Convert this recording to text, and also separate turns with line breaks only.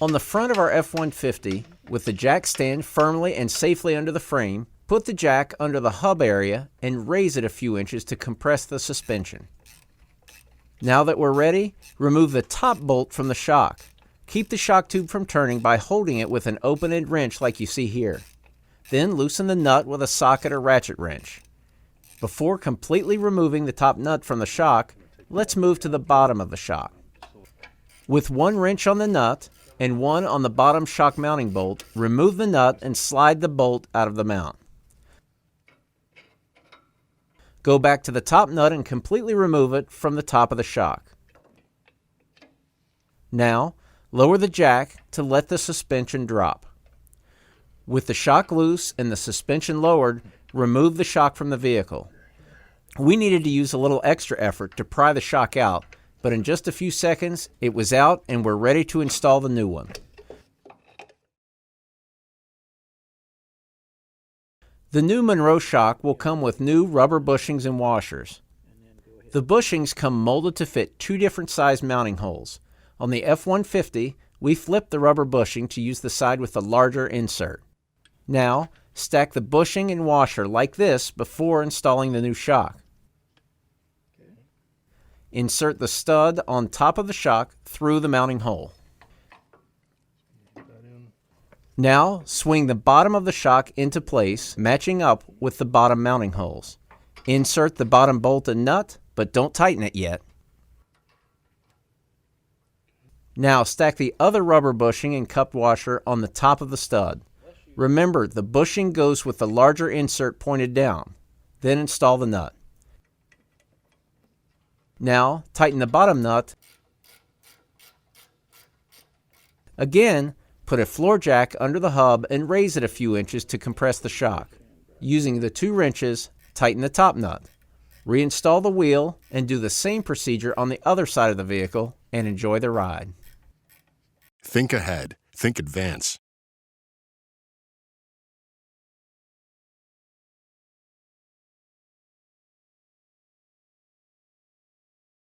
On the front of our F-150, with the jack stand firmly and safely under the frame, put the jack under the hub area and raise it a few inches to compress the suspension. Now that we're ready, remove the top bolt from the shock. Keep the shock tube from turning by holding it with an open-end wrench like you see here. Then loosen the nut with a socket or ratchet wrench. Before completely removing the top nut from the shock, let's move to the bottom of the shock. With one wrench on the nut and one on the bottom shock mounting bolt, remove the nut and slide the bolt out of the mount. Go back to the top nut and completely remove it from the top of the shock. Now, lower the jack to let the suspension drop. With the shock loose and the suspension lowered, remove the shock from the vehicle. We needed to use a little extra effort to pry the shock out, but in just a few seconds, it was out and we're ready to install the new one. The new Monroe shock will come with new rubber bushings and washers. The bushings come molded to fit two different size mounting holes. On the F-150, we flipped the rubber bushing to use the side with the larger insert. Now, stack the bushing and washer like this before installing the new shock. Insert the stud on top of the shock through the mounting hole. Now, swing the bottom of the shock into place, matching up with the bottom mounting holes. Insert the bottom bolt and nut, but don't tighten it yet. Now, stack the other rubber bushing and cup washer on the top of the stud. Remember, the bushing goes with the larger insert pointed down. Then install the nut. Now, tighten the bottom nut. Again, put a floor jack under the hub and raise it a few inches to compress the shock. Using the two wrenches, tighten the top nut. Reinstall the wheel and do the same procedure on the other side of the vehicle and enjoy the ride.
Think ahead. Think advance.